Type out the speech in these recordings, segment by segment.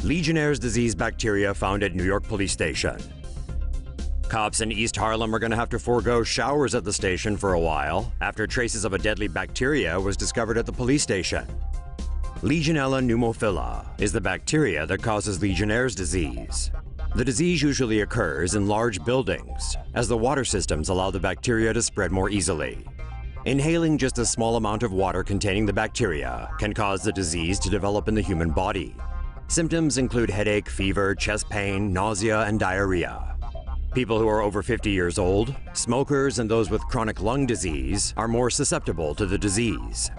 Legionnaires disease bacteria found at New York police station. Cops in East Harlem are going to have to forego showers at the station for a while after traces of a deadly bacteria was discovered at the police station. Legionella pneumophila is the bacteria that causes Legionnaires disease. The disease usually occurs in large buildings, as the water systems allow the bacteria to spread more easily. Inhaling just a small amount of water containing the bacteria can cause the disease to develop in the human body. Symptoms include headache, fever, chest pain, nausea, and diarrhea. People who are over 50 years old, smokers, and those with chronic lung disease are more susceptible to the disease.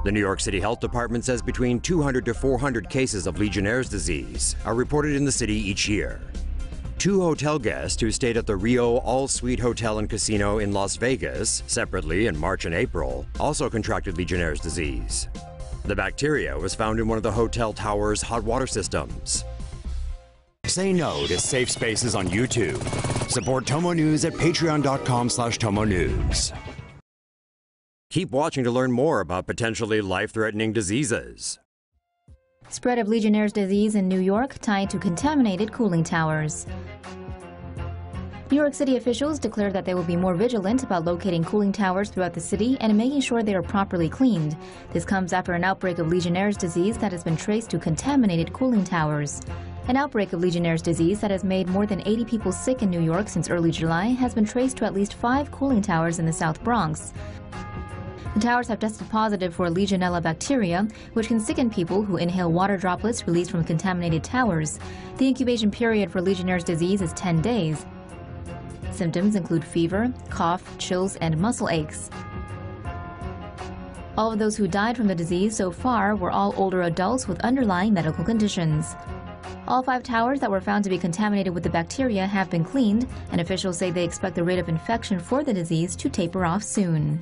The New York City Health Department says between 200 to 400 cases of Legionnaires disease are reported in the city each year. 2 hotel guests who stayed at the Rio All-Suite Hotel and Casino in Las Vegas separately in March and April also contracted Legionnaires disease. The bacteria was found in one of the hotel tower's hot water systems. Say no to safe spaces on YouTube. Support TomoNews at patreon.com/TomoNews. Keep watching to learn more about potentially life-threatening diseases. Spread of Legionnaires disease in New York tied to contaminated cooling towers. New York City officials declared that they will be more vigilant about locating cooling towers throughout the city and making sure they are properly cleaned. This comes after an outbreak of Legionnaires disease that has been traced to contaminated cooling towers. An outbreak of Legionnaires disease that has made more than 80 people sick in New York since early July has been traced to at least 5 cooling towers in the South Bronx. The towers have tested positive for Legionella bacteria, which can sicken people who inhale water droplets released from contaminated towers. The incubation period for Legionnaires disease is 10 days. Symptoms include fever, cough, chills, and muscle aches. All of those who died from the disease so far were all older adults with underlying medical conditions. All 5 towers that were found to be contaminated with the bacteria have been cleaned, and officials say they expect the rate of infection for the disease to taper off soon.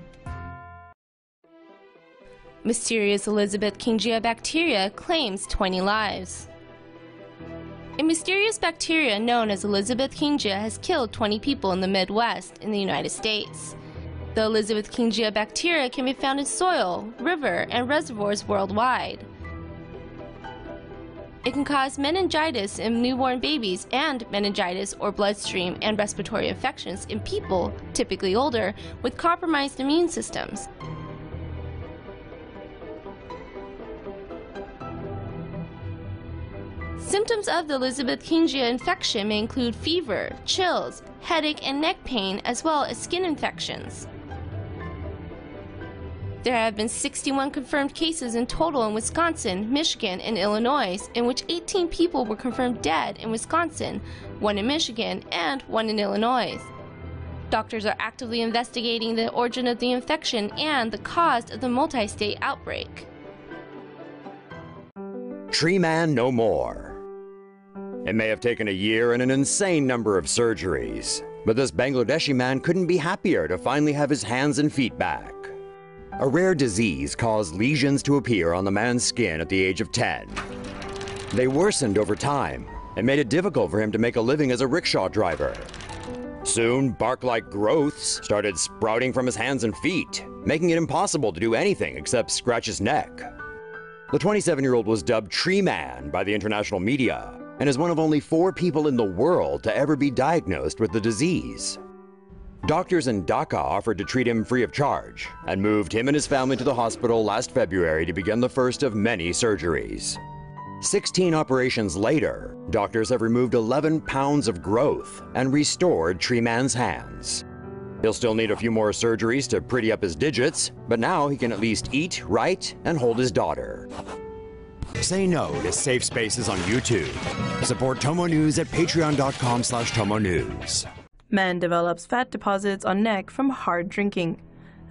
Mysterious Elizabeth Kingia bacteria claims 20 lives. A mysterious bacteria known as Elizabeth Kingia has killed 20 people in the Midwest in the United States. The Elizabeth Kingia bacteria can be found in soil, river, and reservoirs worldwide. It can cause meningitis in newborn babies and meningitis or bloodstream and respiratory infections in people, typically older, with compromised immune systems. Symptoms of the Elizabeth Kingia infection may include fever, chills, headache and neck pain, as well as skin infections. There have been 61 confirmed cases in total in Wisconsin, Michigan, and Illinois, in which 18 people were confirmed dead in Wisconsin, 1 in Michigan, and 1 in Illinois. Doctors are actively investigating the origin of the infection and the cause of the multi-state outbreak. Tree Man no more. It may have taken a year and an insane number of surgeries, but this Bangladeshi man couldn't be happier to finally have his hands and feet back. A rare disease caused lesions to appear on the man's skin at the age of 10. They worsened over time and made it difficult for him to make a living as a rickshaw driver. Soon, bark-like growths started sprouting from his hands and feet, making it impossible to do anything except scratch his neck. The 27-year-old was dubbed Tree Man by the international media and is one of only 4 people in the world to ever be diagnosed with the disease. Doctors in Dhaka offered to treat him free of charge and moved him and his family to the hospital last February to begin the first of many surgeries. 16 operations later, doctors have removed 11 pounds of growth and restored Tree Man's hands. He'll still need a few more surgeries to pretty up his digits, but now he can at least eat, write, and hold his daughter. Say no to safe spaces on YouTube. Support TomoNews at patreon.com/TomoNews. Man develops fat deposits on neck from hard drinking.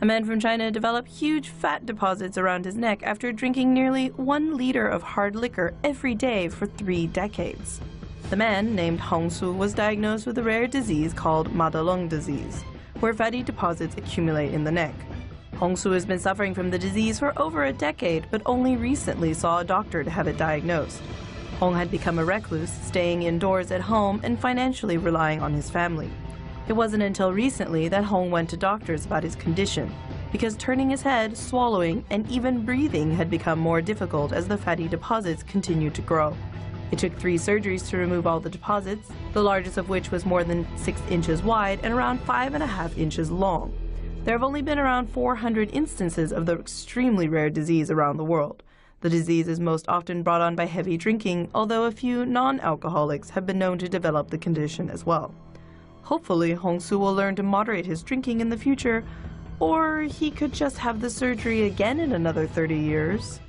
A man from China developed huge fat deposits around his neck after drinking nearly 1 liter of hard liquor every day for 3 decades. The man, named Hong Su, was diagnosed with a rare disease called Madelung disease, where fatty deposits accumulate in the neck. Hong Su has been suffering from the disease for over a decade, but only recently saw a doctor to have it diagnosed. Hong had become a recluse, staying indoors at home and financially relying on his family. It wasn't until recently that Hong went to doctors about his condition, because turning his head, swallowing, and even breathing had become more difficult as the fatty deposits continued to grow. It took 3 surgeries to remove all the deposits, the largest of which was more than 6 inches wide and around 5.5 inches long. There have only been around 400 instances of the extremely rare disease around the world. The disease is most often brought on by heavy drinking, although a few non-alcoholics have been known to develop the condition as well. Hopefully, Hong-Soo will learn to moderate his drinking in the future, or he could just have the surgery again in another 30 years.